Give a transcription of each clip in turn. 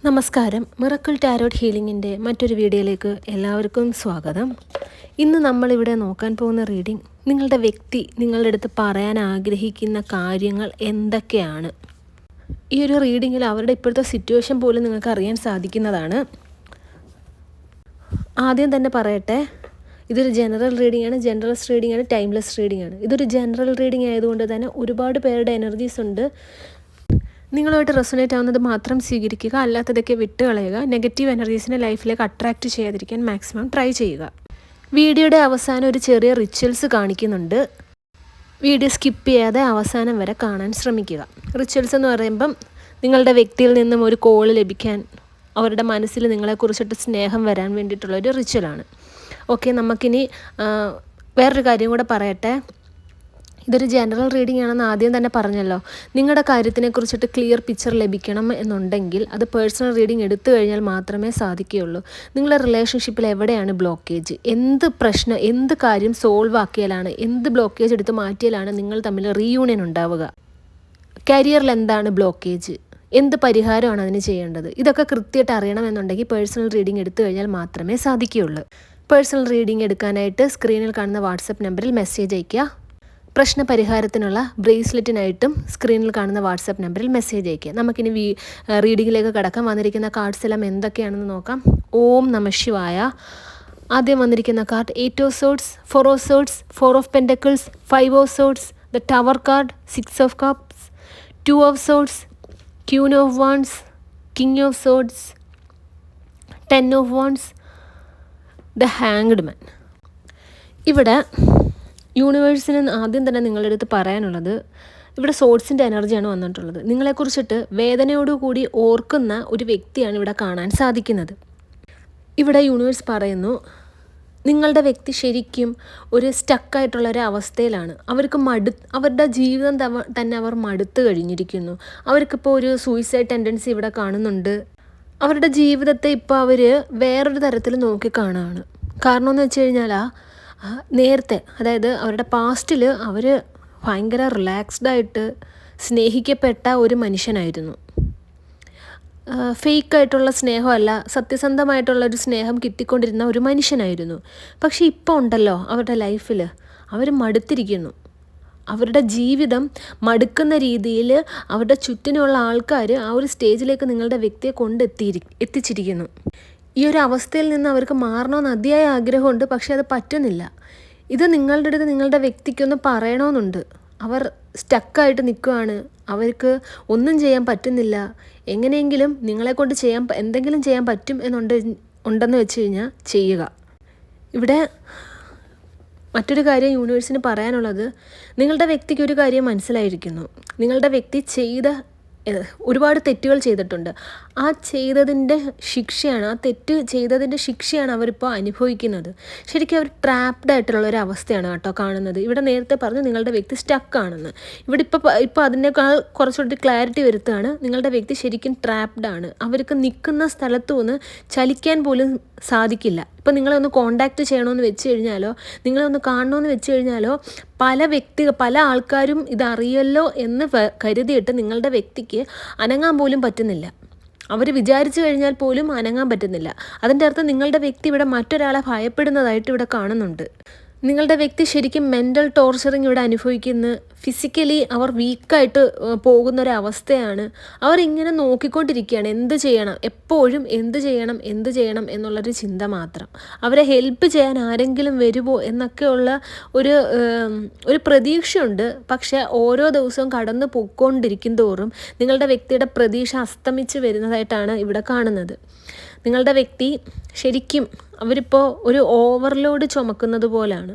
നമസ്കാരം. Miracle tarot ഹീലിംഗിൻ്റെ മറ്റൊരു വീഡിയോയിലേക്ക് എല്ലാവർക്കും സ്വാഗതം. ഇന്ന് നമ്മളിവിടെ നോക്കാൻ പോകുന്ന റീഡിംഗ്, നിങ്ങളുടെ വ്യക്തി നിങ്ങളുടെ അടുത്ത് പറയാൻ ആഗ്രഹിക്കുന്ന കാര്യങ്ങൾ എന്തൊക്കെയാണ്. ഈ ഒരു റീഡിങ്ങിൽ അവരുടെ ഇപ്പോഴത്തെ സിറ്റുവേഷൻ പോലും നിങ്ങൾക്ക് അറിയാൻ സാധിക്കുന്നതാണ്. ആദ്യം തന്നെ പറയട്ടെ, ഇതൊരു ജനറൽ റീഡിംഗ് ആണ്, ജനറൽസ് റീഡിംഗ് ആണ്, ടൈംലെസ് റീഡിംഗ് ആണ്. ഇതൊരു ജനറൽ റീഡിംഗ് ആയതുകൊണ്ട് തന്നെ ഒരുപാട് പേരുടെ എനർജീസ് ഉണ്ട്. നിങ്ങളുമായിട്ട് റെസൊനേറ്റ് ആവുന്നത് മാത്രം സ്വീകരിക്കുക, അല്ലാത്തതൊക്കെ വിട്ട് കളയുക. നെഗറ്റീവ് എനർജീസിനെ ലൈഫിലേക്ക് അട്രാക്റ്റ് ചെയ്യാതിരിക്കാൻ മാക്സിമം ട്രൈ ചെയ്യുക. വീഡിയോയുടെ അവസാനം ഒരു ചെറിയ റിച്വൽസ് കാണിക്കുന്നുണ്ട്. വീഡിയോ സ്കിപ്പ് ചെയ്യാതെ അവസാനം വരെ കാണാൻ ശ്രമിക്കുക. റിച്വൽസ് എന്ന് പറയുമ്പം നിങ്ങളുടെ വ്യക്തിയിൽ നിന്നും ഒരു കോൾ ലഭിക്കാൻ, അവരുടെ മനസ്സിൽ നിങ്ങളെക്കുറിച്ചിട്ട് സ്നേഹം വരാൻ വേണ്ടിയിട്ടുള്ളൊരു റിച്വലാണ്. ഓക്കെ, നമുക്കിനി വേറൊരു കാര്യം കൂടെ പറയട്ടെ. ഇതൊരു ജനറൽ റീഡിംഗ് ആണെന്ന് ആദ്യം തന്നെ പറഞ്ഞല്ലോ. നിങ്ങളുടെ കാര്യത്തിനെക്കുറിച്ചിട്ട് ക്ലിയർ പിക്ചർ ലഭിക്കണം എന്നുണ്ടെങ്കിൽ അത് പേഴ്സണൽ റീഡിംഗ് എടുത്തു കഴിഞ്ഞാൽ മാത്രമേ സാധിക്കുകയുള്ളൂ. നിങ്ങളുടെ റിലേഷൻഷിപ്പിൽ എവിടെയാണ് ബ്ലോക്കേജ്, എന്ത് പ്രശ്നം, എന്ത് കാര്യം സോൾവ് ആക്കിയാലാണ്, എന്ത് ബ്ലോക്കേജ് എടുത്ത് മാറ്റിയാലാണ് നിങ്ങൾ തമ്മിൽ റീയൂണിയൻ ഉണ്ടാവുക, കരിയറിൽ എന്താണ് ബ്ലോക്കേജ്, എന്ത് പരിഹാരമാണ് അതിന് ചെയ്യേണ്ടത്, ഇതൊക്കെ കൃത്യമായിട്ട് അറിയണമെന്നുണ്ടെങ്കിൽ പേഴ്സണൽ റീഡിംഗ് എടുത്തു കഴിഞ്ഞാൽ മാത്രമേ സാധിക്കുകയുള്ളൂ. പേഴ്സണൽ റീഡിംഗ് എടുക്കാനായിട്ട് സ്ക്രീനിൽ കാണുന്ന വാട്സപ്പ് നമ്പറിൽ മെസ്സേജ് അയയ്ക്കുക. പ്രശ്നപരിഹാരത്തിനുള്ള ബ്രേസ്ലെറ്റിനായിട്ടും സ്ക്രീനിൽ കാണുന്ന വാട്സപ്പ് നമ്പറിൽ മെസ്സേജ് അയയ്ക്കുക. നമുക്കിനി റീഡിങ്ങിലേക്ക് കടക്കാം. വന്നിരിക്കുന്ന കാർഡ്സ് എല്ലാം എന്തൊക്കെയാണെന്ന് നോക്കാം. ഓം നമഃ ശിവായ. ആദ്യം വന്നിരിക്കുന്ന card 8 of swords, 4 of swords, 4 of pentacles, 5 of swords, the tower card, 6 of cups, 2 of swords, queen of wands, king of swords, 10 of wands, the hanged man. ഇവിടെ യൂണിവേഴ്സിന് ആദ്യം തന്നെ നിങ്ങളുടെ അടുത്ത് പറയാനുള്ളത്, ഇവിടെ സോഴ്സിൻ്റെ എനർജിയാണ് വന്നിട്ടുള്ളത്. നിങ്ങളെക്കുറിച്ചിട്ട് വേദനയോടുകൂടി ഓർക്കുന്ന ഒരു വ്യക്തിയാണ് ഇവിടെ കാണാൻ സാധിക്കുന്നത്. ഇവിടെ യൂണിവേഴ്സ് പറയുന്നു, നിങ്ങളുടെ വ്യക്തി ശരിക്കും ഒരു സ്റ്റക്കായിട്ടുള്ളൊരു അവസ്ഥയിലാണ്. അവർക്ക് അവരുടെ ജീവിതം തന്നെ അവർ മടുത്തു കഴിഞ്ഞിരിക്കുന്നു. അവർക്കിപ്പോൾ ഒരു സൂയിസൈഡ് ടെൻഡൻസി ഇവിടെ കാണുന്നുണ്ട്. അവരുടെ ജീവിതത്തെ ഇപ്പോൾ അവർ വേറൊരു തരത്തിൽ നോക്കിക്കാണുകയാണ്. കാരണം എന്ന് വെച്ച് കഴിഞ്ഞാൽ നേരത്തെ, അതായത് അവരുടെ പാസ്റ്റിൽ അവർ ഭയങ്കര റിലാക്സ്ഡായിട്ട് സ്നേഹിക്കപ്പെട്ട ഒരു മനുഷ്യനായിരുന്നു. ഫേക്കായിട്ടുള്ള സ്നേഹമല്ല, സത്യസന്ധമായിട്ടുള്ളൊരു സ്നേഹം കിട്ടിക്കൊണ്ടിരുന്ന ഒരു മനുഷ്യനായിരുന്നു. പക്ഷേ ഇപ്പോൾ ഉണ്ടല്ലോ, അവരുടെ ലൈഫിൽ അവർ മടുത്തിരിക്കുന്നു. അവരുടെ ജീവിതം മടുക്കുന്ന രീതിയിൽ അവരുടെ ചുറ്റിനുള്ള ആൾക്കാർ ആ ഒരു സ്റ്റേജിലേക്ക് നിങ്ങളുടെ വ്യക്തിയെ എത്തിച്ചിരിക്കുന്നു. ഈ ഒരു അവസ്ഥയിൽ നിന്ന് അവർക്ക് മാറണമെന്ന് അതിയായ ആഗ്രഹമുണ്ട്, പക്ഷേ അത് പറ്റുന്നില്ല. ഇത് നിങ്ങളുടെ അടുത്ത് നിങ്ങളുടെ വ്യക്തിക്കൊന്ന് പറയണമെന്നുണ്ട്. അവർ സ്റ്റക്കായിട്ട് നിൽക്കുകയാണ്, അവർക്ക് ഒന്നും ചെയ്യാൻ പറ്റുന്നില്ല. എങ്ങനെയെങ്കിലും നിങ്ങളെക്കൊണ്ട് എന്തെങ്കിലും ചെയ്യാൻ പറ്റും ഉണ്ടെന്ന് വെച്ച് കഴിഞ്ഞാൽ ചെയ്യുക. ഇവിടെ മറ്റൊരു കാര്യം യൂണിവേഴ്സിന് പറയാനുള്ളത്, നിങ്ങളുടെ വ്യക്തിക്ക് ഒരു കാര്യം മനസ്സിലായിരിക്കുന്നു. നിങ്ങളുടെ വ്യക്തി ഒരുപാട് തെറ്റുകൾ ചെയ്തിട്ടുണ്ട്. ആ തെറ്റ് ചെയ്തതിൻ്റെ ശിക്ഷയാണ് അവരിപ്പോൾ അനുഭവിക്കുന്നത്. ശരിക്കും അവർ ട്രാപ്ഡ് ആയിട്ടുള്ളൊരു അവസ്ഥയാണ് കേട്ടോ കാണുന്നത്. ഇവിടെ നേരത്തെ പറഞ്ഞു നിങ്ങളുടെ വ്യക്തി സ്റ്റക്കാണെന്ന്. ഇവിടെ ഇപ്പോൾ അതിനേക്കാൾ കുറച്ചുകൂടി ക്ലാരിറ്റി വരുത്തുകയാണ്. നിങ്ങളുടെ വ്യക്തി ശരിക്കും ട്രാപ്ഡാണ്. അവർക്ക് നിൽക്കുന്ന സ്ഥലത്തു നിന്ന് ചലിക്കാൻ പോലും സാധിക്കില്ല. ഇപ്പോൾ നിങ്ങളൊന്ന് കോണ്ടാക്റ്റ് ചെയ്യണമെന്ന് വെച്ച് കഴിഞ്ഞാലോ, നിങ്ങളൊന്ന് കാണണമെന്ന് വെച്ച് കഴിഞ്ഞാലോ, പല ആൾക്കാരും ഇതറിയല്ലോ എന്ന് കരുതിയിട്ട് നിങ്ങളുടെ വ്യക്തിക്ക് അനങ്ങാൻ പോലും പറ്റുന്നില്ല. അവർ വിചാരിച്ചു കഴിഞ്ഞാൽ പോലും അനങ്ങാൻ പറ്റുന്നില്ല. അതിൻ്റെ അർത്ഥം നിങ്ങളുടെ വ്യക്തി ഇവിടെ മറ്റൊരാളെ ഭയപ്പെടുന്നതായിട്ട് ഇവിടെ കാണുന്നുണ്ട്. നിങ്ങളുടെ വ്യക്തി ശരിക്കും മെൻ്റൽ ടോർച്ചറിങ് ഇവിടെ അനുഭവിക്കുന്നു. ഫിസിക്കലി അവർ വീക്കായിട്ട് പോകുന്നൊരവസ്ഥയാണ്. അവർ ഇങ്ങനെ നോക്കിക്കൊണ്ടിരിക്കുകയാണ്, എന്ത് ചെയ്യണം, എപ്പോഴും എന്ത് ചെയ്യണം എന്നുള്ളൊരു ചിന്ത മാത്രം. അവരെ ഹെൽപ്പ് ചെയ്യാൻ ആരെങ്കിലും വരുമോ എന്നൊക്കെയുള്ള ഒരു പ്രതീക്ഷയുണ്ട്. പക്ഷേ ഓരോ ദിവസവും കടന്നു പോയിക്കൊണ്ടിരിക്കും തോറും നിങ്ങളുടെ വ്യക്തിയുടെ പ്രതീക്ഷ അസ്തമിച്ച് വരുന്നതായിട്ടാണ് ഇവിടെ കാണുന്നത്. നിങ്ങളുടെ വ്യക്തി ശരിക്കും അവരിപ്പോൾ ഒരു ഓവർലോഡ് ചുമക്കുന്നത് പോലാണ്.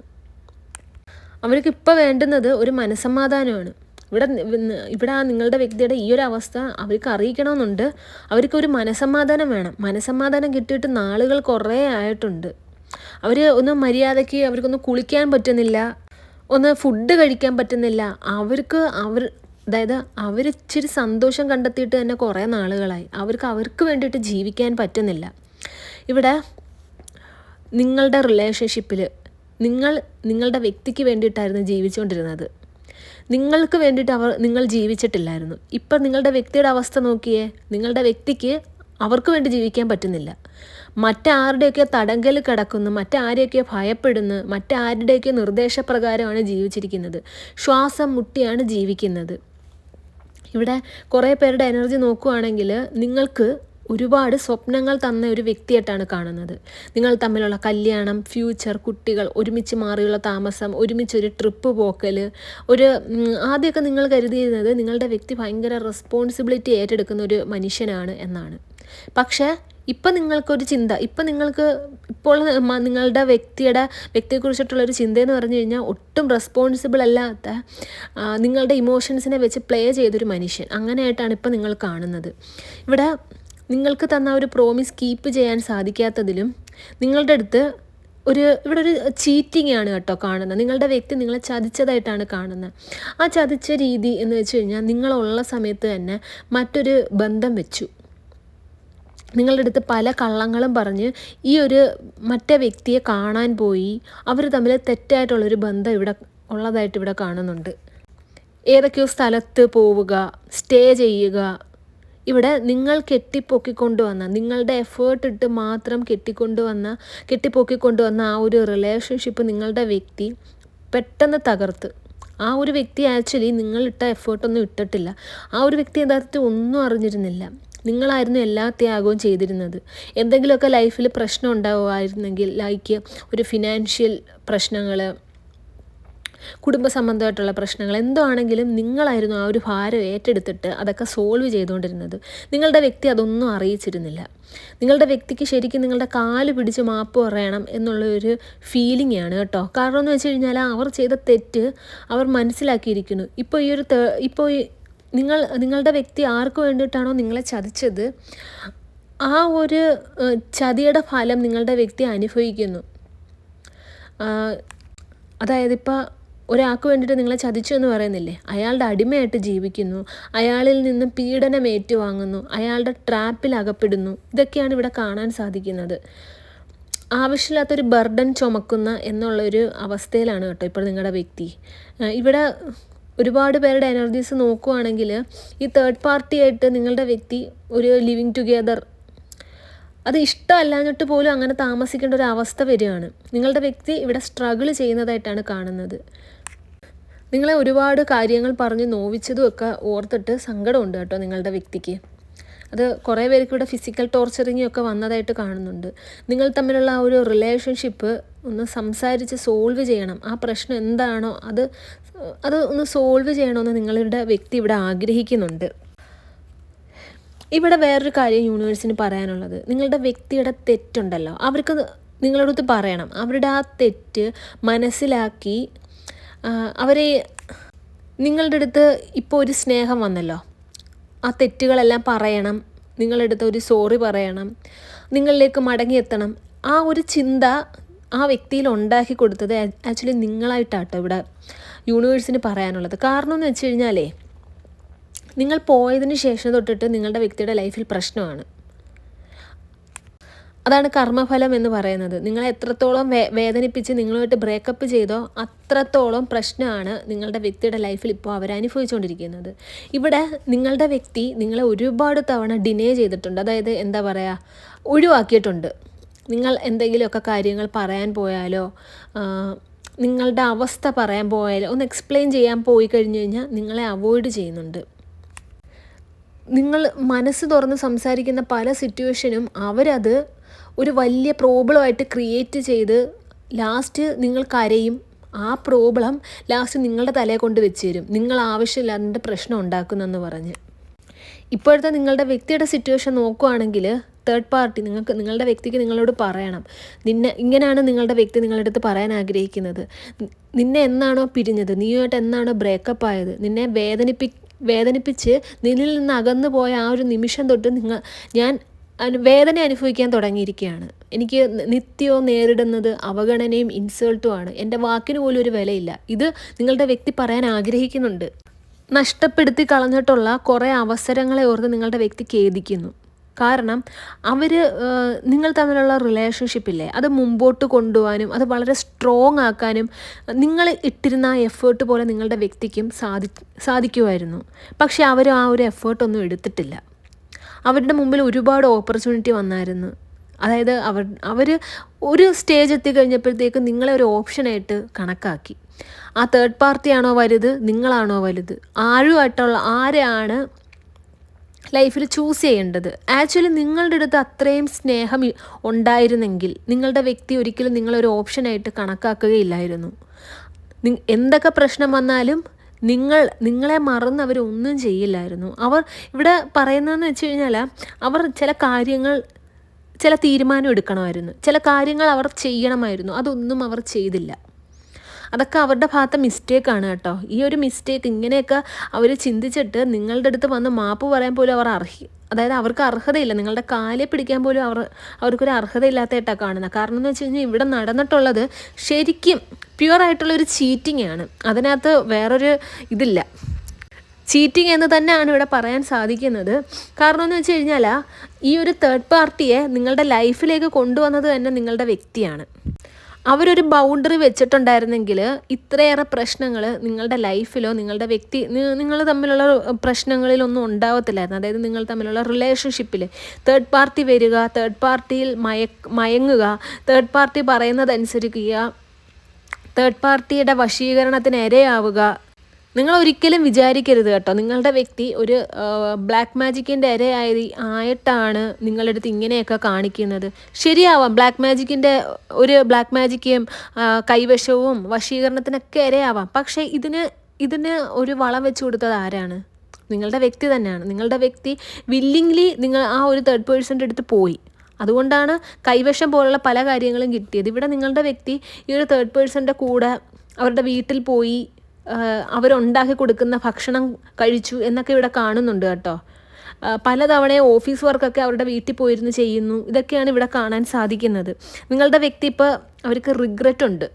അവർക്കിപ്പോൾ വേണ്ടുന്നത് ഒരു മനസ്സമാധാനമാണ്. ഇവിടെ നിങ്ങളുടെ വ്യക്തിയുടെ ഈ ഒരു അവസ്ഥ അവർക്ക് അറിയിക്കണമെന്നുണ്ട്. അവർക്കൊരു മനസ്സമാധാനം വേണം. മനസ്സമാധാനം കിട്ടിയിട്ട് നാളുകൾ കുറേ ആയിട്ടുണ്ട്. അവർ ഒന്ന് മര്യാദയ്ക്ക് അവർക്കൊന്ന് കുളിക്കാൻ പറ്റുന്നില്ല, ഒന്ന് ഫുഡ് കഴിക്കാൻ പറ്റുന്നില്ല. അതായത് അവരിച്ചിരി സന്തോഷം കണ്ടെത്തിയിട്ട് തന്നെ കുറേ നാളുകളായി. അവർക്ക് വേണ്ടിയിട്ട് ജീവിക്കാൻ പറ്റുന്നില്ല. ഇവിടെ നിങ്ങളുടെ റിലേഷൻഷിപ്പിൽ നിങ്ങളുടെ വ്യക്തിക്ക് വേണ്ടിയിട്ടായിരുന്നു ജീവിച്ചുകൊണ്ടിരുന്നത്. നിങ്ങൾക്ക് വേണ്ടിയിട്ട് നിങ്ങൾ ജീവിച്ചിട്ടില്ലായിരുന്നു. ഇപ്പം നിങ്ങളുടെ വ്യക്തിയുടെ അവസ്ഥ നോക്കിയേ. നിങ്ങളുടെ വ്യക്തിക്ക് അവർക്ക് വേണ്ടി ജീവിക്കാൻ പറ്റുന്നില്ല. മറ്റാരുടെയൊക്കെ തടങ്കൽ കിടക്കുന്നു, മറ്റാരെയൊക്കെ ഭയപ്പെടുന്നു, മറ്റാരുടെയൊക്കെ നിർദ്ദേശപ്രകാരമാണ് ജീവിച്ചിരിക്കുന്നത്. ശ്വാസം മുട്ടിയാണ് ജീവിക്കുന്നത്. ഇവിടെ കുറേ പേരുടെ എനർജി നോക്കുകയാണെങ്കിൽ നിങ്ങൾക്ക് ഒരുപാട് സ്വപ്നങ്ങൾ തന്ന ഒരു വ്യക്തിയായിട്ടാണ് കാണുന്നത്. നിങ്ങൾ തമ്മിലുള്ള കല്യാണം, ഫ്യൂച്ചർ, കുട്ടികൾ, ഒരുമിച്ച് മാറിയുള്ള താമസം, ഒരുമിച്ചൊരു ട്രിപ്പ് പോക്കൽ, ആദ്യമൊക്കെ നിങ്ങൾ കരുതിയിരുന്നത് നിങ്ങളുടെ വ്യക്തി ഭയങ്കര റെസ്പോൺസിബിലിറ്റി ഏറ്റെടുക്കുന്ന ഒരു മനുഷ്യനാണ് എന്നാണ്. പക്ഷേ ഇപ്പം നിങ്ങൾക്കൊരു ചിന്ത, ഇപ്പോൾ നിങ്ങളുടെ വ്യക്തിയെക്കുറിച്ചിട്ടുള്ളൊരു ചിന്തയെന്ന് പറഞ്ഞു കഴിഞ്ഞാൽ ഒട്ടും റെസ്പോൺസിബിൾ അല്ലാത്ത, നിങ്ങളുടെ ഇമോഷൻസിനെ വെച്ച് പ്ലേ ചെയ്തൊരു മനുഷ്യൻ, അങ്ങനെയായിട്ടാണ് ഇപ്പം നിങ്ങൾ കാണുന്നത്. ഇവിടെ നിങ്ങൾക്ക് തന്ന ഒരു പ്രോമിസ് കീപ്പ് ചെയ്യാൻ സാധിക്കാത്തതിലും നിങ്ങളുടെ അടുത്ത് ഇവിടെ ഒരു ചീറ്റിംഗ് ആണ് കേട്ടോ കാണുന്നത്. നിങ്ങളുടെ വ്യക്തി നിങ്ങളെ ചതിച്ചതായിട്ടാണ് കാണുന്നത്. ആ ചതിച്ച രീതി എന്ന് വെച്ച് കഴിഞ്ഞാൽ നിങ്ങളുള്ള സമയത്ത് തന്നെ മറ്റൊരു ബന്ധം വെച്ചു. നിങ്ങളുടെ അടുത്ത് പല കള്ളങ്ങളും പറഞ്ഞ് മറ്റേ വ്യക്തിയെ കാണാൻ പോയി. അവർ തമ്മിൽ തെറ്റായിട്ടുള്ളൊരു ബന്ധം ഉള്ളതായിട്ട് ഇവിടെ കാണുന്നുണ്ട്. ഏതൊക്കെയോ സ്ഥലത്ത് പോവുക, സ്റ്റേ ചെയ്യുക. ഇവിടെ നിങ്ങൾ കെട്ടിപ്പൊക്കിക്കൊണ്ടുവന്ന, നിങ്ങളുടെ എഫേർട്ട് ഇട്ട് മാത്രം കെട്ടിപ്പൊക്കിക്കൊണ്ടുവന്ന ആ ഒരു റിലേഷൻഷിപ്പ് നിങ്ങളുടെ വ്യക്തി പെട്ടെന്ന് തകർത്ത്. ആ ഒരു വ്യക്തി ആക്ച്വലി നിങ്ങളിട്ട എഫേർട്ടൊന്നും ഇട്ടിട്ടില്ല. ആ ഒരു വ്യക്തി യഥാർത്ഥത്തിൽ ഒന്നും അറിഞ്ഞിരുന്നില്ല. നിങ്ങളായിരുന്നു എല്ലാ ത്യാഗവും ചെയ്തിരുന്നത്. എന്തെങ്കിലുമൊക്കെ ലൈഫിൽ പ്രശ്നം ഉണ്ടാവുമായിരുന്നെങ്കിൽ, ലൈക്ക് ഒരു ഫിനാൻഷ്യൽ പ്രശ്നങ്ങൾ, കുടുംബ സംബന്ധമായിട്ടുള്ള പ്രശ്നങ്ങൾ, എന്തോ ആണെങ്കിലും നിങ്ങളായിരുന്നു ആ ഒരു ഭാരം ഏറ്റെടുത്തിട്ട് അതൊക്കെ സോൾവ് ചെയ്തുകൊണ്ടിരുന്നത്. നിങ്ങളുടെ വ്യക്തി അതൊന്നും അറിയിച്ചിരുന്നില്ല. നിങ്ങളുടെ വ്യക്തിക്ക് ശരിക്കും നിങ്ങളുടെ കാല് പിടിച്ച് മാപ്പ് പറയണം എന്നുള്ളൊരു ഫീലിംഗ് ആണ് കേട്ടോ. കാരണം എന്ന് വെച്ച് കഴിഞ്ഞാൽ അവർ ചെയ്ത തെറ്റ് അവർ മനസ്സിലാക്കിയിരിക്കുന്നു. ഇപ്പോൾ നിങ്ങളുടെ വ്യക്തി ആർക്ക് വേണ്ടിയിട്ടാണോ നിങ്ങളെ ചതിച്ചത്, ആ ഒരു ചതിയുടെ ഫലം നിങ്ങളുടെ വ്യക്തി അനുഭവിക്കുന്നു. അതായത് ഇപ്പോൾ ഒരാൾക്ക് വേണ്ടിയിട്ട് നിങ്ങളെ ചതിച്ചു എന്ന് പറയുന്നില്ലേ, അയാളുടെ അടിമയായിട്ട് ജീവിക്കുന്നു, അയാളിൽ നിന്ന് പീഡനം ഏറ്റുവാങ്ങുന്നു, അയാളുടെ ട്രാപ്പിൽ അകപ്പെടുന്നു. ഇതൊക്കെയാണ് ഇവിടെ കാണാൻ സാധിക്കുന്നത്. ആവശ്യമില്ലാത്തൊരു ബർഡൻ ചുമക്കുന്ന എന്നുള്ളൊരു അവസ്ഥയിലാണ് കേട്ടോ ഇപ്പോൾ നിങ്ങളുടെ വ്യക്തി. ഇവിടെ ഒരുപാട് പേരുടെ എനർജീസ് നോക്കുകയാണെങ്കിൽ ഈ തേർഡ് പാർട്ടിയായിട്ട് നിങ്ങളുടെ വ്യക്തി ഒരു ലിവിങ് ടുഗെദർ, അത് ഇഷ്ടമല്ലാഞ്ഞിട്ട് പോലും അങ്ങനെ താമസിക്കേണ്ട ഒരു അവസ്ഥ വരികയാണ്. നിങ്ങളുടെ വ്യക്തി ഇവിടെ സ്ട്രഗിൾ ചെയ്യുന്നതായിട്ടാണ് കാണുന്നത്. നിങ്ങളെ ഒരുപാട് കാര്യങ്ങൾ പറഞ്ഞ് നോവിച്ചതുമൊക്കെ ഓർത്തിട്ട് സങ്കടമുണ്ട് കേട്ടോ നിങ്ങളുടെ വ്യക്തിക്ക്. അത് കുറേ പേർക്ക് ഇവിടെ ഫിസിക്കൽ ടോർച്ചറിങ്ങും ഒക്കെ വന്നതായിട്ട് കാണുന്നുണ്ട്. നിങ്ങൾ തമ്മിലുള്ള ആ ഒരു റിലേഷൻഷിപ്പ് ഒന്ന് സംസാരിച്ച് സോൾവ് ചെയ്യണം. ആ പ്രശ്നം എന്താണോ അത് ഒന്ന് സോൾവ് ചെയ്യണമെന്ന് നിങ്ങളുടെ വ്യക്തി ഇവിടെ ആഗ്രഹിക്കുന്നുണ്ട്. ഇവിടെ വേറൊരു കാര്യം യൂണിവേഴ്സിന് പറയാനുള്ളത്, നിങ്ങളുടെ വ്യക്തിയുടെ തെറ്റുണ്ടല്ലോ, അവർക്ക് നിങ്ങളടുത്ത് പറയണം. അവരുടെ ആ തെറ്റ് മനസ്സിലാക്കി നിങ്ങളുടെ അടുത്ത് ഇപ്പോൾ ഒരു സ്നേഹം വന്നല്ലോ, ആ തെറ്റുകളെല്ലാം പറയണം, നിങ്ങളുടെ അടുത്ത് ഒരു സോറി പറയണം, നിങ്ങളിലേക്ക് മടങ്ങിയെത്തണം. ആ ഒരു ചിന്ത ആ വ്യക്തിയിൽ ഉണ്ടാക്കി കൊടുത്തത് ആക്ച്വലി നിങ്ങളായിട്ടാട്ടോ ഇവിടെ യൂണിവേഴ്സിന് പറയാനുള്ളത്. കാരണം എന്ന് വെച്ച് കഴിഞ്ഞാലേ, നിങ്ങൾ പോയതിന് ശേഷം തൊട്ടിട്ട് നിങ്ങളുടെ വ്യക്തിയുടെ ലൈഫിൽ പ്രശ്നമാണ്. അതാണ് കർമ്മഫലം എന്ന് പറയുന്നത്. നിങ്ങളെ എത്രത്തോളം വേദനിപ്പിച്ച് നിങ്ങളുമായിട്ട് ബ്രേക്കപ്പ് ചെയ്തോ അത്രത്തോളം പ്രശ്നമാണ് നിങ്ങളുടെ വ്യക്തിയുടെ ലൈഫിൽ ഇപ്പോൾ അവർ അനുഭവിച്ചുകൊണ്ടിരിക്കുന്നത്. ഇവിടെ നിങ്ങളുടെ വ്യക്തി നിങ്ങളെ ഒരുപാട് തവണ ഡിനേ ചെയ്തിട്ടുണ്ട്. അതായത് എന്താ പറയുക, ഒഴിവാക്കിയിട്ടുണ്ട്. നിങ്ങൾ എന്തെങ്കിലുമൊക്കെ കാര്യങ്ങൾ പറയാൻ പോയാലോ, നിങ്ങളുടെ അവസ്ഥ പറയാൻ പോയാലോ, ഒന്ന് എക്സ്പ്ലെയിൻ ചെയ്യാൻ പോയി കഴിഞ്ഞ് കഴിഞ്ഞാൽ നിങ്ങളെ അവോയ്ഡ് ചെയ്യുന്നുണ്ട്. നിങ്ങൾ മനസ്സ് തുറന്ന് സംസാരിക്കുന്ന പല സിറ്റുവേഷനും അവരത് ഒരു വലിയ പ്രോബ്ലമായിട്ട് ക്രിയേറ്റ് ചെയ്ത് ലാസ്റ്റ് നിങ്ങൾ കരയും. ആ പ്രോബ്ലം ലാസ്റ്റ് നിങ്ങളുടെ തലയെ കൊണ്ട് വെച്ച് തരും, നിങ്ങൾ ആവശ്യമില്ലാതെ പ്രശ്നം ഉണ്ടാക്കുന്നെന്ന് പറഞ്ഞ്. ഇപ്പോഴത്തെ നിങ്ങളുടെ വ്യക്തിയുടെ സിറ്റുവേഷൻ നോക്കുകയാണെങ്കിൽ തേർഡ് പാർട്ടി നിങ്ങളുടെ വ്യക്തിക്ക് നിങ്ങളോട് പറയണം, ഇങ്ങനെയാണ് നിങ്ങളുടെ വ്യക്തി നിങ്ങളുടെ അടുത്ത് പറയാൻ ആഗ്രഹിക്കുന്നത്. നിന്നെ എന്നാണോ പിരിഞ്ഞത്, നീയുമായിട്ട് എന്നാണോ ബ്രേക്കപ്പ് ആയത്, നിന്നെ വേദനിപ്പിച്ച് നിന്നിൽ നിന്ന് അകന്നു പോയ ആ ഒരു നിമിഷം തൊട്ട് ഞാൻ വേദന അനുഭവിക്കാൻ തുടങ്ങിയിരിക്കുകയാണ്. എനിക്ക് നിത്യവും നേരിടുന്നത് അവഗണനയും ഇൻസൾട്ടുമാണ്. എൻ്റെ വാക്കിന് പോലും ഒരു വിലയില്ല. ഇത് നിങ്ങളുടെ വ്യക്തി പറയാൻ ആഗ്രഹിക്കുന്നുണ്ട്. നഷ്ടപ്പെടുത്തി കളഞ്ഞിട്ടുള്ള കുറേ അവസരങ്ങളെ ഓർത്ത് നിങ്ങളുടെ വ്യക്തി ഖേദിക്കുന്നു. കാരണം നിങ്ങൾ തമ്മിലുള്ള റിലേഷൻഷിപ്പില്ലേ, അത് മുമ്പോട്ട് കൊണ്ടുപോകാനും അത് വളരെ സ്ട്രോങ് ആക്കാനും നിങ്ങൾ ഇട്ടിരുന്ന ആ എഫേർട്ട് പോലെ നിങ്ങളുടെ വ്യക്തിക്കും സാധിക്കുമായിരുന്നു. പക്ഷെ അവർ ആ ഒരു എഫേർട്ടൊന്നും എടുത്തിട്ടില്ല. അവരുടെ മുമ്പിൽ ഒരുപാട് ഓപ്പർച്യൂണിറ്റി വന്നായിരുന്നു. അതായത് അവർ ഒരു സ്റ്റേജ് എത്തിക്കഴിഞ്ഞപ്പോഴത്തേക്ക് നിങ്ങളെ ഒരു ഓപ്ഷനായിട്ട് കണക്കാക്കി. ആ തേർഡ് പാർട്ടിയാണോ വലുത്, നിങ്ങളാണോ വലുത്, ആരെയാണ് ലൈഫിൽ ചൂസ് ചെയ്യേണ്ടത്? ആക്ച്വലി നിങ്ങളുടെ അടുത്ത് അത്രയും സ്നേഹം ഉണ്ടായിരുന്നെങ്കിൽ നിങ്ങളുടെ വ്യക്തി ഒരിക്കലും നിങ്ങളൊരു ഓപ്ഷനായിട്ട് കണക്കാക്കുകയില്ലായിരുന്നു. എന്തൊക്കെ പ്രശ്നം വന്നാലും നിങ്ങളെ മറന്ന് അവരൊന്നും ചെയ്യില്ലായിരുന്നു. അവർ ഇവിടെ പറയുന്നതെന്ന് വെച്ച് കഴിഞ്ഞാൽ അവർ ചില തീരുമാനം എടുക്കണമായിരുന്നു, ചില കാര്യങ്ങൾ അവർ ചെയ്യണമായിരുന്നു. അതൊന്നും അവർ ചെയ്തില്ല. അതൊക്കെ അവരുടെ ഭാഗത്തെ മിസ്റ്റേക്കാണ് കേട്ടോ. ഈ ഒരു മിസ്റ്റേക്ക് ഇങ്ങനെയൊക്കെ അവർ ചിന്തിച്ചിട്ട് നിങ്ങളുടെ അടുത്ത് വന്ന് മാപ്പ് പറയാൻ പോലും അതായത് അവർക്ക് അർഹതയില്ല. നിങ്ങളുടെ കാലെ പിടിക്കാൻ പോലും അവർക്കൊരു അർഹതയില്ലാത്തതായിട്ടാണ് കാണുന്നത്. കാരണം എന്ന് വെച്ച് കഴിഞ്ഞാൽ ഇവിടെ നടന്നിട്ടുള്ളത് ശരിക്കും പ്യുവറായിട്ടുള്ളൊരു ചീറ്റിംഗ് ആണ്. അതിനകത്ത് വേറൊരു ഇതില്ല. ചീറ്റിംഗ് എന്ന് തന്നെയാണ് ഇവിടെ പറയാൻ സാധിക്കുന്നത്. കാരണം എന്ന് വെച്ച് കഴിഞ്ഞാൽ ഈ ഒരു തേർഡ് പാർട്ടിയെ നിങ്ങളുടെ ലൈഫിലേക്ക് കൊണ്ടുവന്നത് തന്നെ നിങ്ങളുടെ വ്യക്തിയാണ്. അവരൊരു ബൗണ്ടറി വെച്ചിട്ടുണ്ടായിരുന്നെങ്കിൽ ഇത്രയേറെ പ്രശ്നങ്ങൾ നിങ്ങളുടെ ലൈഫിലോ നിങ്ങൾ തമ്മിലുള്ള പ്രശ്നങ്ങളിലൊന്നും ഉണ്ടാവത്തില്ലായിരുന്നു. അതായത് നിങ്ങൾ തമ്മിലുള്ള റിലേഷൻഷിപ്പിൽ തേർഡ് പാർട്ടി വരിക, തേർഡ് പാർട്ടിയിൽ മയങ്ങുക, തേർഡ് പാർട്ടി പറയുന്നതനുസരിക്കുക, തേർഡ് പാർട്ടിയുടെ വശീകരണത്തിന് ഇരയാവുക. നിങ്ങൾ ഒരിക്കലും വിചാരിക്കരുത് കേട്ടോ, നിങ്ങളുടെ വ്യക്തി ഒരു ബ്ലാക്ക് മാജിക്കിൻ്റെ ആയിട്ടാണ് നിങ്ങളുടെ അടുത്ത് ഇങ്ങനെയൊക്കെ കാണിക്കുന്നത്. ശരിയാവാം, ബ്ലാക്ക് മാജിക്കും കൈവശവും വശീകരണത്തിനൊക്കെ ഇരയാവാം. പക്ഷേ ഇതിന് ഒരു വളം വെച്ച് കൊടുത്തത് ആരാണ്? നിങ്ങളുടെ വ്യക്തി തന്നെയാണ്. നിങ്ങളുടെ വ്യക്തി വില്ലിങ്ലി നിങ്ങൾ ആ ഒരു തേർഡ് പേഴ്സൻ്റെ അടുത്ത് പോയി. അതുകൊണ്ടാണ് കൈവശം പോലുള്ള പല കാര്യങ്ങളും കിട്ടിയത്. ഇവിടെ നിങ്ങളുടെ വ്യക്തി ഈ ഒരു തേർഡ് പേഴ്സൻ്റെ കൂടെ അവരുടെ വീട്ടിൽ പോയി അവരുണ്ടാക്കി കൊടുക്കുന്ന ഭക്ഷണം കഴിച്ചു എന്നൊക്കെ ഇവിടെ കാണുന്നുണ്ട് കേട്ടോ. പലതവണ ഓഫീസ് വർക്കൊക്കെ അവരുടെ വീട്ടിൽ പോയിരുന്ന് ചെയ്യുന്നു. ഇതൊക്കെയാണ് ഇവിടെ കാണാൻ സാധിക്കുന്നത്. നിങ്ങളുടെ വ്യക്തി ഇപ്പോൾ അവർക്ക് റിഗ്രറ്റ് ഉണ്ട്.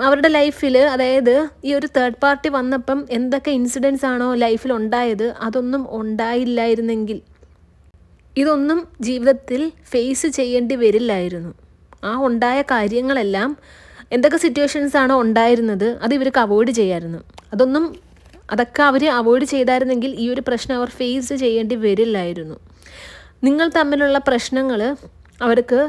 അവരുടെ ലൈഫിൽ, അതായത് ഈ ഒരു തേർഡ് പാർട്ടി വന്നപ്പം എന്തൊക്കെ ഇൻസിഡൻസ് ആണോ ലൈഫിൽ ഉണ്ടായത്, അതൊന്നും ഉണ്ടായില്ലായിരുന്നെങ്കിൽ ഇതൊന്നും ജീവിതത്തിൽ ഫേസ് ചെയ്യേണ്ടി വരില്ലായിരുന്നു. ആ ഉണ്ടായ കാര്യങ്ങളെല്ലാം, എന്തൊക്കെ സിറ്റുവേഷൻസ് ആണോ ഉണ്ടായിരുന്നത്, അത് ഇവർക്ക് അവോയ്ഡ് ചെയ്യാമായിരുന്നു. അതൊക്കെ അവർ അവോയ്ഡ് ചെയ്തായിരുന്നെങ്കിൽ ഈ ഒരു പ്രശ്നം അവർ ഫേസ് ചെയ്യേണ്ടി വരില്ലായിരുന്നു. നിങ്ങൾ തമ്മിലുള്ള പ്രശ്നങ്ങൾ അവർക്ക്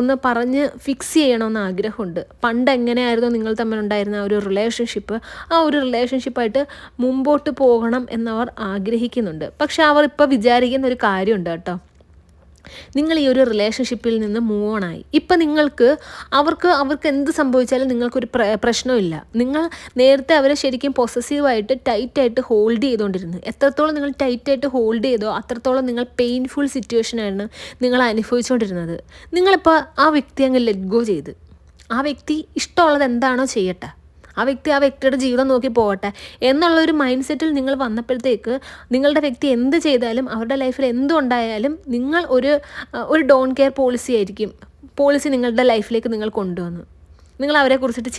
ഒന്ന് പറഞ്ഞ് ഫിക്സ് ചെയ്യണമെന്ന് ആഗ്രഹമുണ്ട്. പണ്ട് എങ്ങനെയായിരുന്നു നിങ്ങൾ തമ്മിലുണ്ടായിരുന്ന ഒരു റിലേഷൻഷിപ്പ്, ആ ഒരു റിലേഷൻഷിപ്പായിട്ട് മുമ്പോട്ട് പോകണം എന്നവർ ആഗ്രഹിക്കുന്നുണ്ട്. പക്ഷെ അവർ ഇപ്പോൾ വിചാരിക്കുന്ന ഒരു കാര്യമുണ്ട് കേട്ടോ. നിങ്ങൾ ഈ ഒരു റിലേഷൻഷിപ്പിൽ നിന്ന് മൂവ് ഓൺ ആയി. ഇപ്പം അവർക്ക് എന്ത് സംഭവിച്ചാലും നിങ്ങൾക്കൊരു പ്രശ്നമില്ല. നിങ്ങൾ നേരത്തെ അവരെ ശരിക്കും പൊസസീവായിട്ട് ടൈറ്റായിട്ട് ഹോൾഡ് ചെയ്തുകൊണ്ടിരുന്നു. എത്രത്തോളം നിങ്ങൾ ടൈറ്റായിട്ട് ഹോൾഡ് ചെയ്തോ അത്രത്തോളം നിങ്ങൾ പെയിൻഫുൾ സിറ്റുവേഷനാണ് നിങ്ങൾ അനുഭവിച്ചുകൊണ്ടിരുന്നത്. നിങ്ങളിപ്പോൾ ആ വ്യക്തി അങ്ങ് ലെറ്റ് ഗോ ചെയ്ത്, ആ വ്യക്തി ഇഷ്ടമുള്ളത് എന്താണോ ചെയ്യട്ടെ, ആ വ്യക്തിയുടെ ജീവിതം നോക്കി പോകട്ടെ എന്നുള്ളൊരു മൈൻഡ് സെറ്റിൽ നിങ്ങൾ വന്നപ്പോഴത്തേക്ക് നിങ്ങളുടെ വ്യക്തി എന്ത് ചെയ്താലും അവരുടെ ലൈഫിൽ എന്തുണ്ടായാലും നിങ്ങൾ ഒരു ഡോൺ കെയർ പോളിസി നിങ്ങളുടെ ലൈഫിലേക്ക് നിങ്ങൾ കൊണ്ടുവന്നു. നിങ്ങൾ അവരെക്കുറിച്ചിട്ട്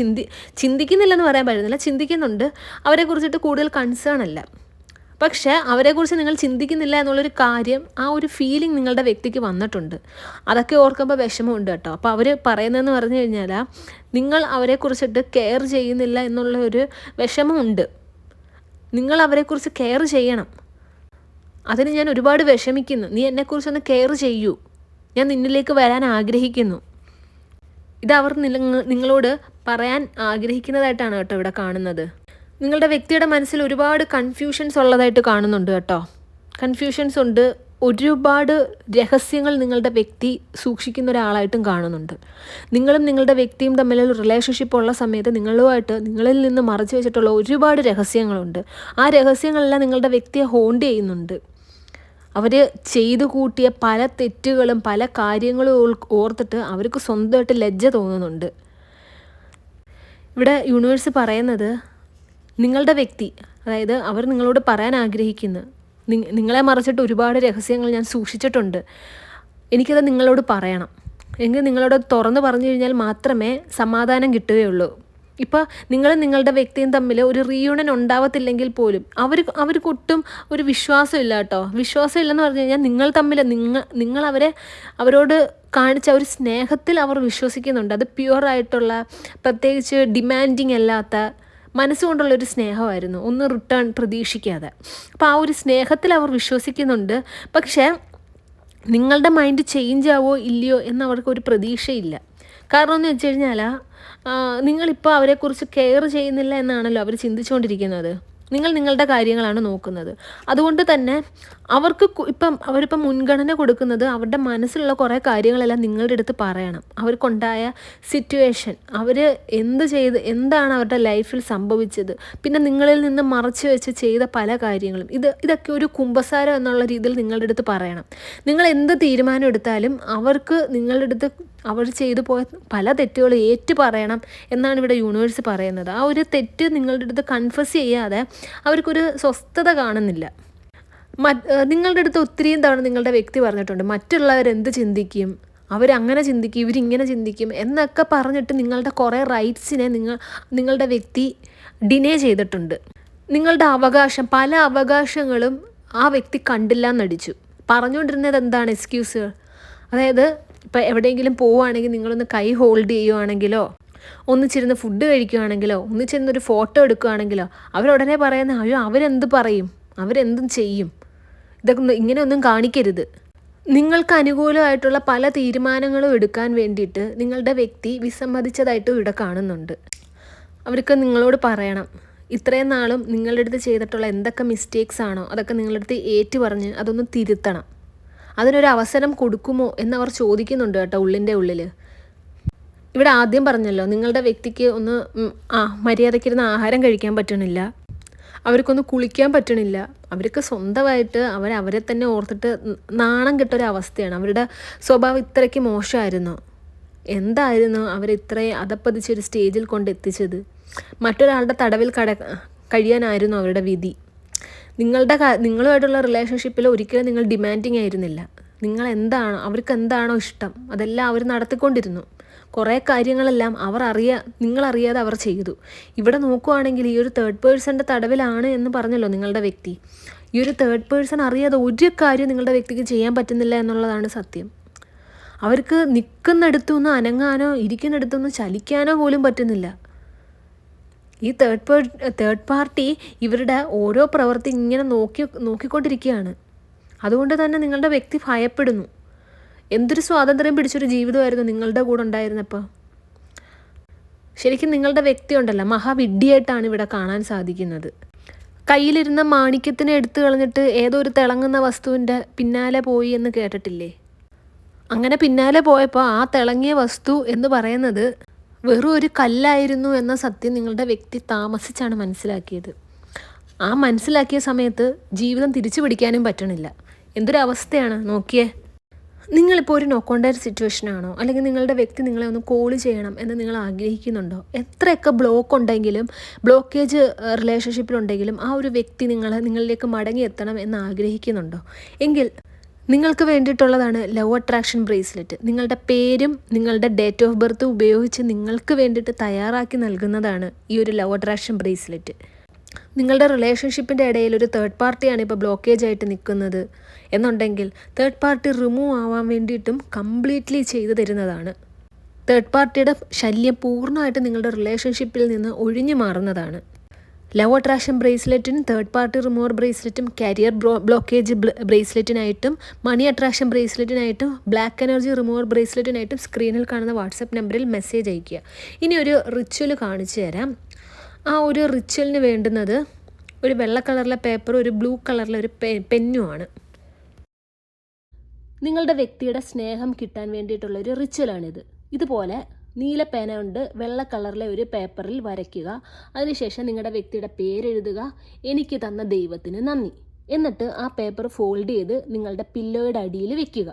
ചിന്തിക്കുന്നില്ലെന്ന് പറയാൻ പറ്റുന്നില്ല, ചിന്തിക്കുന്നുണ്ട്. അവരെക്കുറിച്ചിട്ട് കൂടുതൽ കൺസേൺ അല്ല. പക്ഷേ അവരെക്കുറിച്ച് നിങ്ങൾ ചിന്തിക്കുന്നില്ല എന്നുള്ളൊരു കാര്യം, ആ ഒരു ഫീലിംഗ് നിങ്ങളുടെ വ്യക്തിക്ക് വന്നിട്ടുണ്ട്. അതൊക്കെ ഓർക്കുമ്പോൾ വിഷമമുണ്ട് കേട്ടോ. അപ്പോൾ അവർ പറയുന്നതെന്ന് പറഞ്ഞു കഴിഞ്ഞാൽ നിങ്ങൾ അവരെക്കുറിച്ചിട്ട് കെയർ ചെയ്യുന്നില്ല എന്നുള്ള ഒരു വിഷമമുണ്ട്. നിങ്ങൾ അവരെക്കുറിച്ച് കെയർ ചെയ്യണം. അതിന് ഞാൻ ഒരുപാട് വിഷമിക്കുന്നു. നീ എന്നെക്കുറിച്ചൊന്ന് കെയർ ചെയ്യൂ, ഞാൻ നിന്നിലേക്ക് വരാൻ ആഗ്രഹിക്കുന്നു. ഇതവർ നിങ്ങളോട് പറയാൻ ആഗ്രഹിക്കുന്നതായിട്ടാണ് കേട്ടോ ഇവിടെ കാണുന്നത്. നിങ്ങളുടെ വ്യക്തിയുടെ മനസ്സിൽ ഒരുപാട് കൺഫ്യൂഷൻസ് ഉള്ളതായിട്ട് കാണുന്നുണ്ട് കേട്ടോ. കൺഫ്യൂഷൻസ് ഉണ്ട്. ഒരുപാട് രഹസ്യങ്ങൾ നിങ്ങളുടെ വ്യക്തി സൂക്ഷിക്കുന്ന ഒരാളായിട്ടും കാണുന്നുണ്ട്. നിങ്ങളും നിങ്ങളുടെ വ്യക്തിയും തമ്മിലുള്ള റിലേഷൻഷിപ്പ് ഉള്ള സമയത്ത് നിങ്ങളിൽ നിന്ന് മറച്ചു വെച്ചിട്ടുള്ള ഒരുപാട് രഹസ്യങ്ങളുണ്ട്. ആ രഹസ്യങ്ങളെല്ലാം നിങ്ങളുടെ വ്യക്തിയെ ഹോണ്ട് ചെയ്യുന്നുണ്ട്. അവർ ചെയ്തു കൂട്ടിയ പല തെറ്റുകളും പല കാര്യങ്ങളും ഓർത്തിട്ട് അവർക്ക് സ്വന്തമായിട്ട് ലജ്ജ തോന്നുന്നുണ്ട്. ഇവിടെ യൂണിവേഴ്സ് പറയുന്നത്, നിങ്ങളുടെ വ്യക്തി, അതായത് അവർ നിങ്ങളോട് പറയാൻ ആഗ്രഹിക്കുന്നു, നിങ്ങളെ മറച്ചിട്ട് ഒരുപാട് രഹസ്യങ്ങൾ ഞാൻ സൂക്ഷിച്ചിട്ടുണ്ട്, എനിക്കത് നിങ്ങളോട് പറയണം. എങ്കിൽ നിങ്ങളോട് തുറന്നു പറഞ്ഞു കഴിഞ്ഞാൽ മാത്രമേ സമാധാനം കിട്ടുകയുള്ളൂ. ഇപ്പോൾ നിങ്ങളുടെ വ്യക്തിയും തമ്മിൽ ഒരു റീയൂണിയൻ ഉണ്ടാവത്തില്ലെങ്കിൽ പോലും അവർക്കൊട്ടും ഒരു വിശ്വാസമില്ല കേട്ടോ. വിശ്വാസമില്ലെന്ന് പറഞ്ഞു കഴിഞ്ഞാൽ നിങ്ങൾ അവരോട് കാണിച്ച ഒരു സ്നേഹത്തിൽ അവർ വിശ്വസിക്കുന്നുണ്ട്. അത് പ്യുവറായിട്ടുള്ള, പ്രത്യേകിച്ച് ഡിമാൻഡിങ് അല്ലാത്ത, മനസ്സുകൊണ്ടുള്ളൊരു സ്നേഹമായിരുന്നു, ഒന്ന് റിട്ടേൺ പ്രതീക്ഷിക്കാതെ. അപ്പോൾ ആ ഒരു സ്നേഹത്തിൽ അവർ വിശ്വസിക്കുന്നുണ്ട്. പക്ഷേ നിങ്ങളുടെ മൈൻഡ് ചേഞ്ച് ആവോ ഇല്ലയോ എന്നവർക്കൊരു പ്രതീക്ഷയില്ല. കാരണം എന്ന് വെച്ച് കഴിഞ്ഞാൽ നിങ്ങളിപ്പോൾ അവരെക്കുറിച്ച് കെയർ ചെയ്യുന്നില്ല എന്നാണല്ലോ അവർ ചിന്തിച്ചുകൊണ്ടിരിക്കുന്നത്. നിങ്ങൾ നിങ്ങളുടെ കാര്യങ്ങളാണ് നോക്കുന്നത്. അതുകൊണ്ട് തന്നെ അവരിപ്പം മുൻഗണന കൊടുക്കുന്നത് അവരുടെ മനസ്സിലുള്ള കുറേ കാര്യങ്ങളെല്ലാം നിങ്ങളുടെ അടുത്ത് പറയണം. അവർക്കുണ്ടായ സിറ്റുവേഷൻ, അവർ എന്താണ് അവരുടെ ലൈഫിൽ സംഭവിച്ചത്, പിന്നെ നിങ്ങളിൽ നിന്ന് മറച്ചു വെച്ച് ചെയ്ത പല കാര്യങ്ങളും, ഇതൊക്കെ ഒരു കുമ്പസാരം എന്നുള്ള രീതിയിൽ നിങ്ങളുടെ അടുത്ത് പറയണം. നിങ്ങൾ എന്ത് തീരുമാനം എടുത്താലും അവർക്ക് നിങ്ങളുടെ അടുത്ത് അവർ ചെയ്തു പോയ പല തെറ്റുകളും ഏറ്റു പറയണം എന്നാണ് ഇവിടെ യൂണിവേഴ്സ് പറയുന്നത്. ആ ഒരു തെറ്റ് നിങ്ങളുടെ അടുത്ത് കൺഫസ് ചെയ്യാതെ അവർക്കൊരു സ്വസ്ഥത കാണുന്നില്ല. നിങ്ങളുടെ അടുത്ത് ഒത്തിരിയും തവണ നിങ്ങളുടെ വ്യക്തി പറഞ്ഞിട്ടുണ്ട്, മറ്റുള്ളവരെന്ത് ചിന്തിക്കും, അവരങ്ങനെ ചിന്തിക്കും, ഇവരിങ്ങനെ ചിന്തിക്കും എന്നൊക്കെ പറഞ്ഞിട്ട് നിങ്ങളുടെ കുറേ റൈറ്റ്സിനെ നിങ്ങളുടെ വ്യക്തി ഡിനേ ചെയ്തിട്ടുണ്ട്. നിങ്ങളുടെ പല അവകാശങ്ങളും ആ വ്യക്തി കണ്ടില്ല എന്നടിച്ചു. പറഞ്ഞുകൊണ്ടിരുന്നത് എന്താണ്? എക്സ്ക്യൂസുകൾ. അതായത് ഇപ്പോൾ എവിടെയെങ്കിലും പോവുകയാണെങ്കിൽ നിങ്ങളൊന്ന് കൈ ഹോൾഡ് ചെയ്യുകയാണെങ്കിലോ, ഒന്നിച്ചിരുന്ന് ഫുഡ് കഴിക്കുകയാണെങ്കിലോ, ഒന്നിച്ചിരുന്നൊരു ഫോട്ടോ എടുക്കുകയാണെങ്കിലോ അവരുടനെ പറയുന്ന അയ്യോ അവരെന്ത് പറയും, അവരെന്തും ചെയ്യും, ഇതൊക്കെ ഇങ്ങനെയൊന്നും കാണിക്കരുത്. നിങ്ങൾക്ക് അനുകൂലമായിട്ടുള്ള പല തീരുമാനങ്ങളും എടുക്കാൻ വേണ്ടിയിട്ട് നിങ്ങളുടെ വ്യക്തി വിസമ്മതിച്ചതായിട്ടും ഇവിടെ കാണുന്നുണ്ട്. അവർക്ക് നിങ്ങളോട് പറയണം, ഇത്രയും നാളും നിങ്ങളുടെ അടുത്ത് ചെയ്തിട്ടുള്ള എന്തൊക്കെ മിസ്റ്റേക്സ് ആണോ അതൊക്കെ നിങ്ങളുടെ അടുത്ത് ഏറ്റു പറഞ്ഞ് അതൊന്ന് തിരുത്തണം. അതിനൊരു അവസരം കൊടുക്കുമോ എന്നവർ ചോദിക്കുന്നുണ്ട് കേട്ടോ, ഉള്ളിൻ്റെ ഉള്ളിൽ. ഇവിടെ ആദ്യം പറഞ്ഞല്ലോ, നിങ്ങളുടെ വ്യക്തിക്ക് ഒന്ന് മര്യാദയ്ക്കിരുന്ന് ആഹാരം കഴിക്കാൻ പറ്റണില്ല, അവർക്കൊന്ന് കുളിക്കാൻ പറ്റണില്ല, അവർക്ക് സ്വന്തമായിട്ട് അവരെ തന്നെ ഓർത്തിട്ട് നാണം കെട്ടൊരവസ്ഥയാണ്. അവരുടെ സ്വഭാവം ഇത്രയ്ക്ക് മോശമായിരുന്നു. എന്തായിരുന്നു അവരിത്രയും അതപ്പതിച്ചൊരു സ്റ്റേജിൽ കൊണ്ടെത്തിച്ചത്? മറ്റൊരാളുടെ തടവിൽ കഴിയാനായിരുന്നു അവരുടെ വിധി. നിങ്ങളുമായിട്ടുള്ള റിലേഷൻഷിപ്പിൽ ഒരിക്കലും നിങ്ങൾ ഡിമാൻഡിങ് ആയിരുന്നില്ല. അവർക്ക് എന്താണോ ഇഷ്ടം അതെല്ലാം അവർ നടത്തിക്കൊണ്ടിരുന്നു. കുറേ കാര്യങ്ങളെല്ലാം നിങ്ങളറിയാതെ അവർ ചെയ്തു. ഇവിടെ നോക്കുവാണെങ്കിൽ ഈ ഒരു തേർഡ് പേഴ്സൻ്റെ തടവിലാണ് എന്ന് പറഞ്ഞല്ലോ നിങ്ങളുടെ വ്യക്തി. ഈ ഒരു തേർഡ് പേഴ്സൺ അറിയാതെ ഒരു കാര്യം നിങ്ങളുടെ വ്യക്തിക്ക് ചെയ്യാൻ പറ്റുന്നില്ല എന്നുള്ളതാണ് സത്യം. അവർക്ക് നിൽക്കുന്നിടത്തുനിന്ന് അനങ്ങാനോ ഇരിക്കുന്നിടത്തുനിന്ന് ചലിക്കാനോ പോലും പറ്റുന്നില്ല. ഈ തേർഡ് പാർട്ടി ഇവരുടെ ഓരോ പ്രവൃത്തി ഇങ്ങനെ നോക്കിക്കൊണ്ടിരിക്കുകയാണ്. അതുകൊണ്ട് തന്നെ നിങ്ങളുടെ വ്യക്തി ഭയപ്പെടുന്നു. എന്തൊരു സ്വാതന്ത്ര്യം പിടിച്ചൊരു ജീവിതമായിരുന്നു നിങ്ങളുടെ കൂടെ ഉണ്ടായിരുന്നപ്പോൾ. ശരിക്കും നിങ്ങളുടെ വ്യക്തി ഉണ്ടല്ലോ മഹാവിഡ്ഢിയായിട്ടാണ് ഇവിടെ കാണാൻ സാധിക്കുന്നത്. കയ്യിലിരുന്ന മാണിക്യത്തിനെ എടുത്തു കളഞ്ഞിട്ട് ഏതോ ഒരു തിളങ്ങുന്ന വസ്തുവിൻ്റെ പിന്നാലെ പോയി എന്ന് കേട്ടിട്ടില്ലേ? അങ്ങനെ പിന്നാലെ പോയപ്പോൾ ആ തിളങ്ങിയ വസ്തു എന്ന് പറയുന്നത് വെറും ഒരു കല്ലായിരുന്നു എന്ന സത്യം നിങ്ങളുടെ വ്യക്തി താമസിച്ചാണ് മനസ്സിലാക്കിയത്. ആ മനസ്സിലാക്കിയ സമയത്ത് ജീവിതം തിരിച്ചു പിടിക്കാനും പറ്റണില്ല. എന്തൊരവസ്ഥയാണ് നോക്കിയേ. നിങ്ങളിപ്പോൾ ഒരു നോ കോണ്ടാക്ട് സിറ്റുവേഷനാണോ, അല്ലെങ്കിൽ നിങ്ങളുടെ വ്യക്തി നിങ്ങളെ ഒന്ന് കോൾ ചെയ്യണം എന്ന് നിങ്ങൾ ആഗ്രഹിക്കുന്നുണ്ടോ? എത്രയൊക്കെ ബ്ലോക്കേജ് റിലേഷൻഷിപ്പിലുണ്ടെങ്കിലും ആ ഒരു വ്യക്തി നിങ്ങളിലേക്ക് മടങ്ങിയെത്തണം എന്ന് ആഗ്രഹിക്കുന്നുണ്ടോ? എങ്കിൽ നിങ്ങൾക്ക് വേണ്ടിയിട്ടുള്ളതാണ് ലവ് അട്രാക്ഷൻ ബ്രേസ്ലെറ്റ്. നിങ്ങളുടെ പേരും നിങ്ങളുടെ ഡേറ്റ് ഓഫ് ബർത്ത് ഉപയോഗിച്ച് നിങ്ങൾക്ക് വേണ്ടിയിട്ട് തയ്യാറാക്കി നൽകുന്നതാണ് ഈ ഒരു ലവ് അട്രാക്ഷൻ ബ്രേസ്ലെറ്റ്. നിങ്ങളുടെ റിലേഷൻഷിപ്പിൻ്റെ ഇടയിൽ ഒരു തേർഡ് പാർട്ടിയാണ് ഇപ്പോൾ ബ്ലോക്കേജ് ആയിട്ട് നിൽക്കുന്നത് എന്നുണ്ടെങ്കിൽ തേർഡ് പാർട്ടി റിമൂവ് ആവാൻ വേണ്ടിയിട്ടും കംപ്ലീറ്റ്ലി ചെയ്തു തരുന്നതാണ്. തേർഡ് പാർട്ടിയുടെ ശല്യം പൂർണ്ണമായിട്ട് നിങ്ങളുടെ റിലേഷൻഷിപ്പിൽ നിന്ന് ഒഴിഞ്ഞു മാറുന്നതാണ്. ലവ് അട്രാക്ഷൻ ബ്രേസ്ലെറ്റിനും തേർഡ് പാർട്ടി റിമൂവർ ബ്രേസ്ലെറ്റും കരിയർ ബ്ലോക്കേജ് ബ്രേസ്ലെറ്റിനായിട്ടും മണി അട്രാക്ഷൻ ബ്രേസ്ലെറ്റിനായിട്ടും ബ്ലാക്ക് എനർജി റിമൂവർ ബ്രേസ്ലെറ്റിനായിട്ടും സ്ക്രീനിൽ കാണുന്ന വാട്സപ്പ് നമ്പറിൽ മെസ്സേജ് അയയ്ക്കുക. ഇനി ഒരു റിച്വൽ കാണിച്ചു തരാം. ആ ഒരു റിച്വലിന് വേണ്ടുന്നത് ഒരു വെള്ള കളറിലെ പേപ്പറും ഒരു ബ്ലൂ കളറിലെ ഒരു പെന്നുമാണ്. നിങ്ങളുടെ വ്യക്തിയുടെ സ്നേഹം കിട്ടാൻ വേണ്ടിയിട്ടുള്ളൊരു റിച്വലാണിത്. ഇതുപോലെ നീല പേന കൊണ്ട് വെള്ള കളറിലെ ഒരു പേപ്പറിൽ വരയ്ക്കുക. അതിനുശേഷം നിങ്ങളുടെ വ്യക്തിയുടെ പേരെഴുതുക, എനിക്ക് തന്ന ദൈവത്തിന് നന്ദി. എന്നിട്ട് ആ പേപ്പർ ഫോൾഡ് ചെയ്ത് നിങ്ങളുടെ പില്ലോയുടെ അടിയിൽ വെക്കുക.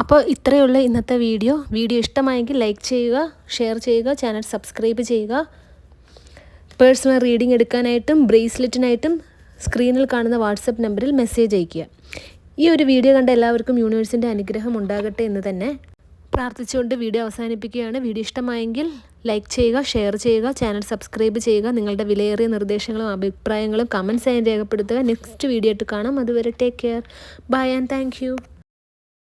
അപ്പോൾ ഇത്രയുള്ള ഇന്നത്തെ വീഡിയോ ഇഷ്ടമായെങ്കിൽ ലൈക്ക് ചെയ്യുക, ഷെയർ ചെയ്യുക, ചാനൽ സബ്സ്ക്രൈബ് ചെയ്യുക. പേഴ്സണൽ റീഡിംഗ് എടുക്കാനായിട്ടും ബ്രേസ്ലെറ്റിനായിട്ടും സ്ക്രീനിൽ കാണുന്ന വാട്സപ്പ് നമ്പറിൽ മെസ്സേജ് അയയ്ക്കുക. ഈ ഒരു വീഡിയോ കണ്ട എല്ലാവർക്കും യൂണിവേഴ്സിൻ്റെ അനുഗ്രഹം ഉണ്ടാകട്ടെ എന്ന് തന്നെ പ്രാർത്ഥിച്ചുകൊണ്ട് വീഡിയോ അവസാനിപ്പിക്കുകയാണ്. വീഡിയോ ഇഷ്ടമായെങ്കിൽ ലൈക്ക് ചെയ്യുക, ഷെയർ ചെയ്യുക, ചാനൽ സബ്സ്ക്രൈബ് ചെയ്യുക. നിങ്ങളുടെ വിലയേറിയ നിർദ്ദേശങ്ങളും അഭിപ്രായങ്ങളും കമൻസ് ആയി രേഖപ്പെടുത്തുക. നെക്സ്റ്റ് വീഡിയോ ആയിട്ട് കാണാം. അതുവരെ take care. Bye and thank U.